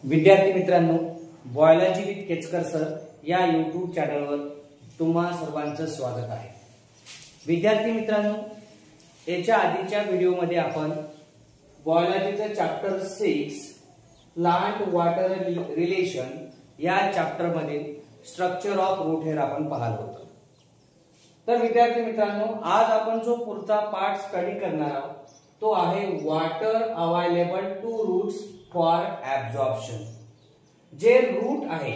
विद्यार्थी मित्रांनो, biology with केचकर sir या यूट्यूब चॅनलवर तुम्हा सर्वांचं स्वागत आहे। विद्यार्थी मित्रांनो, याच्या आधीच्या व्हिडिओमध्ये आपण बायोलॉजीचं चॅप्टर 6 प्लांट वॉटर रिलेशन या चॅप्टर मध्ये स्ट्रक्चर ऑफ रूट हेअर आपण पाहत होतो। तर विद्यार्थी मित्रांनो, आज आपण जो पुढचा पार्ट स्टडी करणार आहोत तो आहे water available to roots for absorption. जे रूट आहे,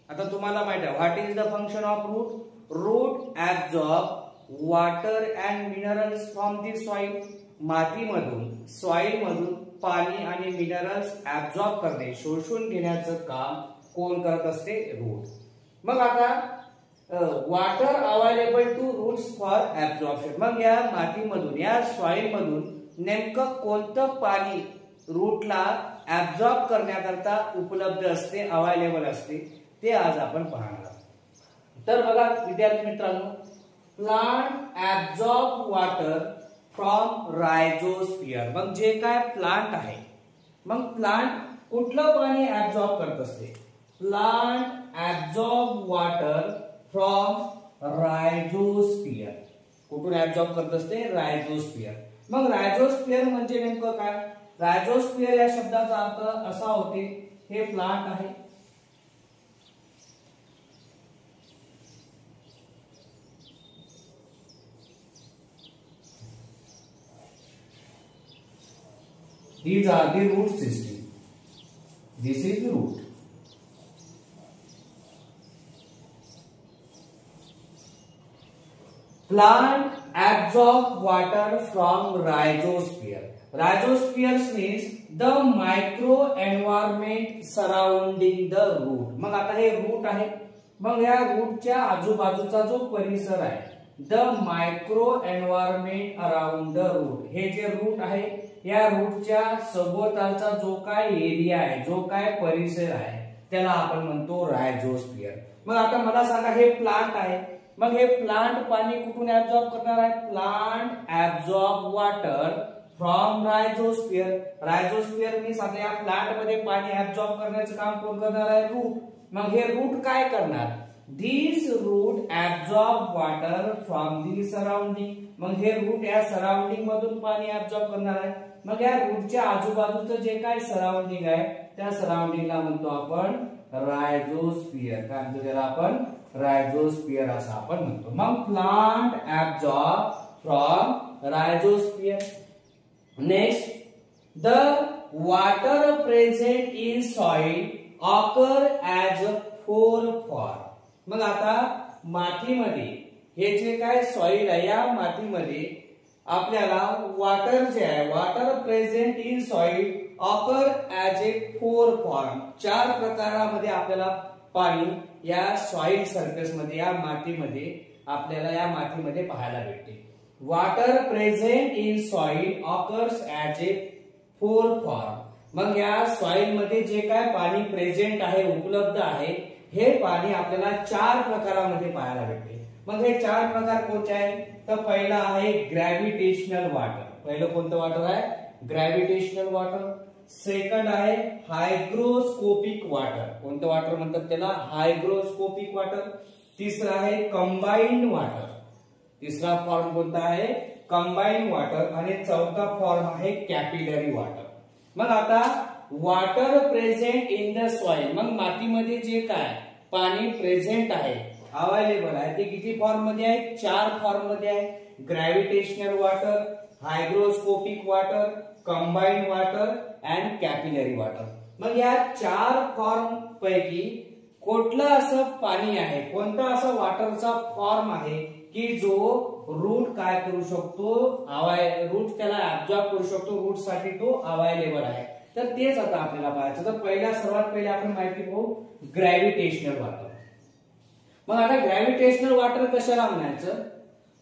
आता तुम्हाला माहिती आहे what is the function of root. Root absorb water and minerals from the soil. मातीमधून सॉइल मधून पाणी आणि मिनरल्स ऍब्सॉर्ब करणे, शोषून घेण्याचं काम कोण करत असते? रूट। मग आता water available to roots for absorption, मग या मातीमधून या सॉइल मधून नेमकं कोणतं पाणी रूटला ऍब्सॉर्ब करण्याकरता उपलब्ध असते, अवेलेबल असते, ते आज आपण पाहणार आहोत। तर बघा विद्यार्थी मित्रांनो, प्लांट ऍब्सॉर्ब वॉटर फ्रॉम रायझोस्फियर। मग जे काय प्लांट आहे, मग प्लांट कुठलं पाणी ऍब्सॉर्ब करत असते? Plant absorb water from rhizosphere. कुठून ऍब्सॉर्ब करत असते? रायझोस्फियर। मग रायझोस्फियर म्हणजे नेमकं काय? रायझोस्फियर या शब्दाचा अर्थ असा होते, हे प्लांट आहे, these are the root system, this is the root। Plant absorb water from rhizosphere. Rhizosphere means the micro environment surrounding the root। मग आता हे रूट आहे, मग या रूटच्या आजूबाजूचा जो परिसर आहे, the micro environment around the root. हे जे रूट आहे, या रूटच्या सभोवतालचा जो काय एरिया आहे, जो काय परिसर आहे, त्याला आपण म्हणतो रायझोस्फियर। मग आता मला सांगा, हे प्लांट आहे, मग हे प्लांट पाणी कुठून ऍब्सॉर्ब करणार आहे? Plant absorb water from rhizosphere. Rhizosphere means आता या प्लांट मध्ये पाणी ऍब्सॉर्ब करण्याचं काम कोण करणार आहे? रूट। मग हे रूट काय करणार? These root absorb water from the surrounding। मग हे रूट या सराउंडिंग मधून पाणी ऍब्सॉर्ब करणार आहे। मग या रूटच्या आजूबाजूचं जे काय सराउंडिंग आहे, त्या सराउंडिंगला म्हणतो आपण रायझोस्फियर। काय म्हणतो त्याला आपण? रायझोस्फियर असं आपण म्हणतो। मग plant absorb from rhizosphere. Next, the water present in soil occur as a four form. मग आता मातीमध्ये हे जे काय सॉइल आहे, या मातीमध्ये आपल्याला वॉटर जे आहे, water present in soil occur as a four form. चार प्रकारामध्ये आपल्याला पाणी या सॉइल सरफेस मध्ये, या मातीमध्ये आपल्याला या मातीमध्ये पाहायला भेटते। Water present in soil occurs as a four form. मग या सॉइल मध्ये जे काय पाणी प्रेझेंट आहे, उपलब्ध आहे, हे पाणी आपल्याला चार प्रकारामध्ये पाहायला भेटते। मग हे चार प्रकार कोणते आहेत? तर पहिला आहे ग्रॅव्हिटेशनल वॉटर। पहिलं कोणतं वॉटर आहे? Gravitational water. सेकंड आहे हायग्रोस्कोपिक वॉटर। कोणतं वॉटर म्हणतात त्याला? Hygroscopic water. तिसरं आहे कंबाइंड वॉटर। तिसरा फॉर्म कोणता आहे? Combined water. आणि चौथा फॉर्म आहे कॅपिलरी वॉटर। मग आता water present in the soil, मग मातीमध्ये जे काय पाणी प्रेझेंट आहे, अवेलेबल आहे, ते किती फॉर्म मध्ये आहे? चार फॉर्म मध्ये आहे। Gravitational water, hygroscopic water, combined water and capillary water. मग या चार फॉर्म पैकी कुठलं असं पाणी आहे, कोणता असा वॉटरचा फॉर्म आहे की जो रूट काय करू शकतो? रूट त्याला ऍब्सॉर्ब करू शकतो, रूट साठी तो अवेलेबल आहे। तर तेच आता आपल्याला पाहायचं। तर पहिला सर्वात पहिले आपण माहिती पाहू ग्रॅव्हिटेशनल वॉटर। मग आता ग्रॅव्हिटेशनल वॉटर कशाला म्हणायचं?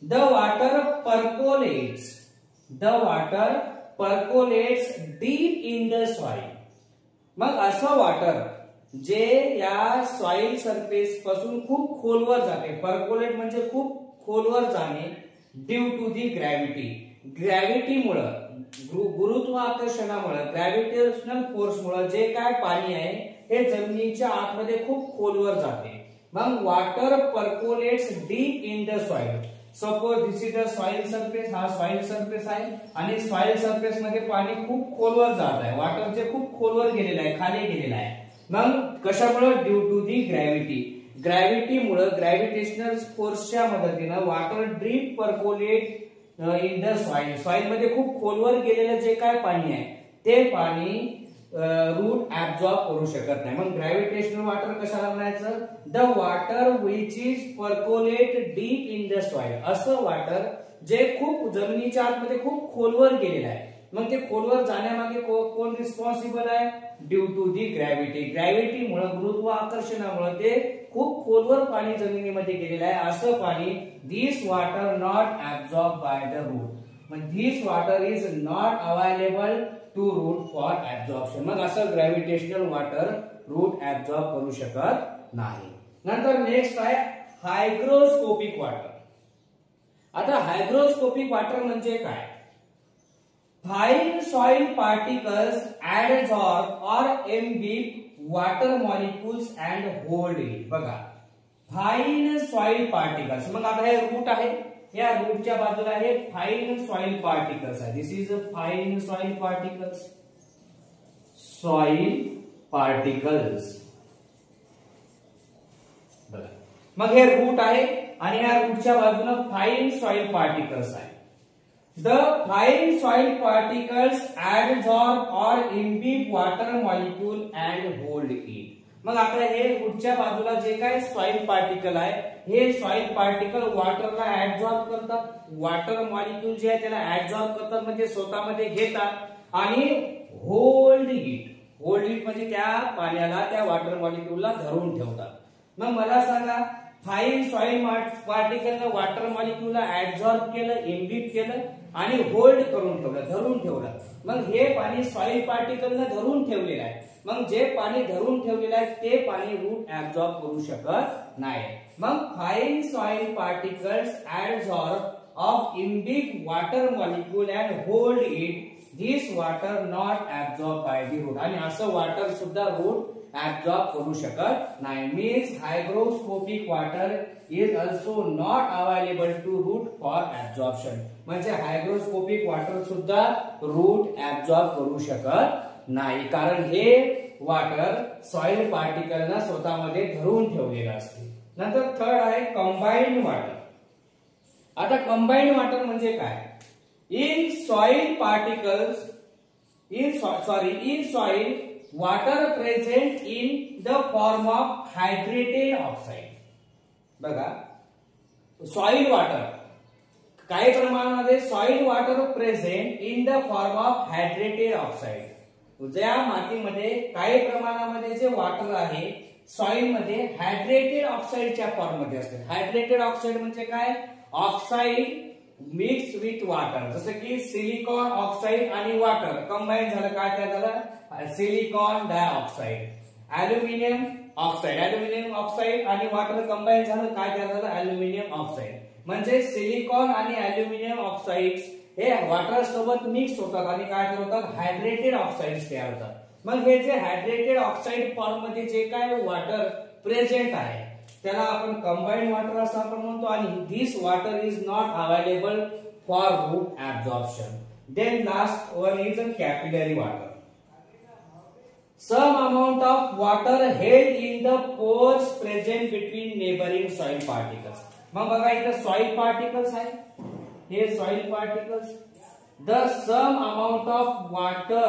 The water percolates, the water percolates deep in the soil. मग असं वॉटर जे या सॉइल सरफेस पासून खूप खोलवर जाते, पर्कोलेट म्हणजे खूप खोलवर जाणे, ड्यू टू दी ग्रॅव्हिटी। ग्रॅव्हिटीमुळे गुरुत्वाकर्षणामुळे ग्रॅव्हिटेशनल फोर्समुळे जे काय पाणी आहे हे जमिनीच्या आतमध्ये खूप खोलवर जाते. मग water percolates deep in the soil. Suppose this is the soil surface. हा सॉइल सरफेस आहे आणि सॉइल सरफेस मध्ये पाणी खूप खोलवर जात आहे. वॉटर जे खूप खोलवर गेलेलं आहे, खाली गेलेलं आहे. मग कशामुळे? Due to the gravity. ग्रॅव्हिटीमुळे ग्रॅव्हिटेशनल फोर्सच्या मदतीने water deep percolate in the soil. Soil मध्ये खूप खोलवर गेलेलं जे काय पाणी आहे ते पाणी रूट ऍब्सॉर्ब करू शकत नाही. मग ग्रॅव्हिटेशनल वॉटर कशाला म्हणायचं? The water which is percolate deep in the soil. असं वॉटर जे खूप जमिनीच्या आतमध्ये खूप खोलवर गेलेलं आहे. मग ते खोलवर जाण्यामागे कोण रिस्पॉन्सिबल आहे? Due to the gravity. ग्रॅव्हिटीमुळे गुरुत्वाकर्षणामुळे ते खूप खोलवर पाणी जमिनीमध्ये गेलेलं आहे. असं पाणी this water not absorb by the root. मग this water is not available to root for absorption. मग असं ग्रॅव्हिटेशनल वॉटर रूट ऍब्सॉर्ब करू शकत नाही. नंतर नेक्स्ट आहे हायग्रोस्कोपिक वॉटर. आता हायग्रोस्कोपिक वॉटर म्हणजे काय? Fine soil particles adsorb or imbibe water molecules and hold it. बघा, फाइन सॉइल पार्टिकल्स. मग आता हे रूट आहे, या रूटच्या बाजूला आहे फाइन सॉइल पार्टिकल्स आहे. This is fine soil particles. Soil particles बघा. मग हे रूट आहे आणि या रूटच्या बाजूला फाइन सॉइल पार्टिकल्स आहे. The fine soil particles adsorb or imbibe water molecule and hold it. मग आता हे रूटच्या बाजूला जे काय सॉइल पार्टिकल आहे हे सॉइल पार्टिकल वॉटरला ऍब्सॉर्ब करतात. वॉटर मॉलिक्यूल जे आहे त्याला ऍब्सॉर्ब करतात म्हणजे स्वतःमध्ये घेतात आणि होल्ड इट. होल्ड इट म्हणजे त्या पाण्याला, त्या वॉटर मॉलिक्यूलला धरून ठेवतात. मग मला सांगा, फाइन सॉइल पार्टिकलने वॉटर मॉलिक्यूलला ऍब्सॉर्ब केलं, इम्बिब केलं आणि होल्ड करून ठेवलं, धरून ठेवलं. मग हे पाणी सॉइल पार्टिकलने धरून ठेवलेलं आहे. मग जे पाणी धरून ठेवलेलं आहे ते पाणी रूट ऍब्सॉर्ब करू शकत नाही. मग fine soil particles absorb of imbibe water molecule and hold it. This water not absorb by the root. आणि असं वॉटर सुद्धा रूट ऍब्सॉर्ब करू शकत नाही. Means hygroscopic water is also not available to root for absorption. म्हणजे hygroscopic water सुद्धा root absorb करू शकत नाही, कारण हे वॉटर सॉइल पार्टिकलना स्वतःमध्ये धरून ठेवलेलं असते. नंतर थर्ड आहे कंबाइंड वॉटर. आता कंबाइंड वॉटर म्हणजे काय? In soil particles in soil water present in the form of hydrated oxide. बघा, सॉइल वॉटर काही प्रमाणामध्ये soil water present in the form of hydrated oxide. ज्या मातीमध्ये काही प्रमाणामध्ये जे वॉटर आहे सॉइल मध्ये हायड्रेटेड ऑक्साइडच्या फॉर्म मध्ये असते. हायड्रेटेड ऑक्साइड म्हणजे काय? Oxide mix with water. जसं की सिलिकॉन ऑक्साइड आणि वॉटर कंबाईन झालं, काय तयार झालं? Silicon dioxide. अल्युमिनियम ऑक्साइड आणि वॉटर कंबाईन झालं, काय तयार झालं? Aluminium oxide. म्हणजे सिलिकॉन आणि अल्युमिनियम ऑक्साइड्स हे वॉटर सोबत मिक्स होतात आणि काय तयार होतात? हायड्रेटेड ऑक्साइड्स तयार होतात. मग हे जे हायड्रेटेड ऑक्साइड फॉर्म मध्ये जे काय वॉटर प्रेझेंट आहे त्याला आपण कंबाइंड वॉटर असं आपण म्हणतो. आणि this water is not available for root absorption. Then last one is capillary water. Some amount of water held in the pores present between neighboring soil particles. मग बघा इथं soil particles आहे, हे soil particles. The some amount of water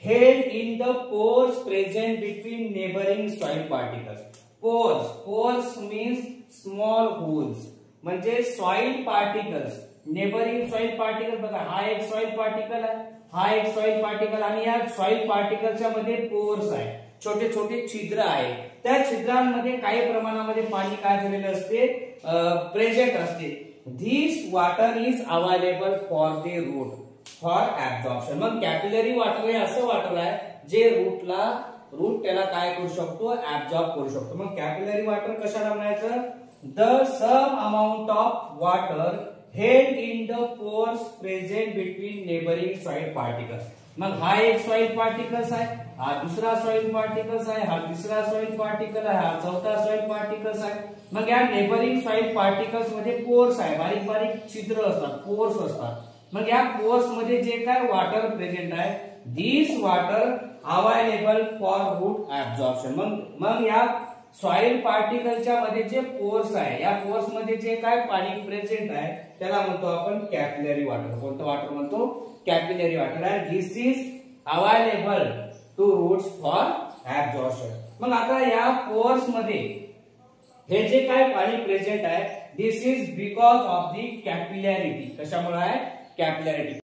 held in the pores present between neighboring soil particles. Pores means small holes. म्हणजे soil particles, neighboring soil particles. बघा, हा एक soil particle आहे, हा एक सॉइल पार्टिकल आणि या सॉइल पार्टिकलच्या मध्ये पोर्स आहे, छोटे छोटे छिद्र आहे. त्या छिद्रांमध्ये काही प्रमाणामध्ये पाणी काय झालेलं असते? प्रेझेंट असते. This water is available for the root for absorption. मग कॅपिलरी वॉटर हे असं वॉटर आहे जे रूट त्याला काय करू शकतो? ऍब्सॉर्ब करू शकतो. मग कॅपिलरी वॉटर कशाला म्हणायचं? The some amount of water held in the pores present between neighbouring soil particles. मग हा एक सॉइल पार्टिकल्स आहे, हा दुसरा सॉइल पार्टिकल्स आहे, हा तिसरा सॉइल पार्टिकल आहे, हा चौथा सॉइल पार्टिकल्स आहे. मग या नेबरिंग सॉइल पार्टिकल्स मध्ये पोर्स आहे, बारीक बारीक छिद्र असतात, पोर्स असतात. मग या पोर्स मध्ये जे काय वॉटर प्रेझेंट आहे, this water available for root absorption. मग या सॉइल पार्टिकलच्या मध्ये जे पोर्स आहे, या पोर्स मध्ये जे काय पाणी प्रेझेंट आहे त्याला म्हणतो आपण कॅपिलरी वॉटर. कोणतं वॉटर म्हणतो? Capillary water. And this is available to roots for absorption. मग आता या पोर्स मध्ये हे जे काय पाणी प्रेझेंट आहे, this is because of the कॅपिलॅरिटी. कशामुळे आहे? कॅपिलॅरिटी.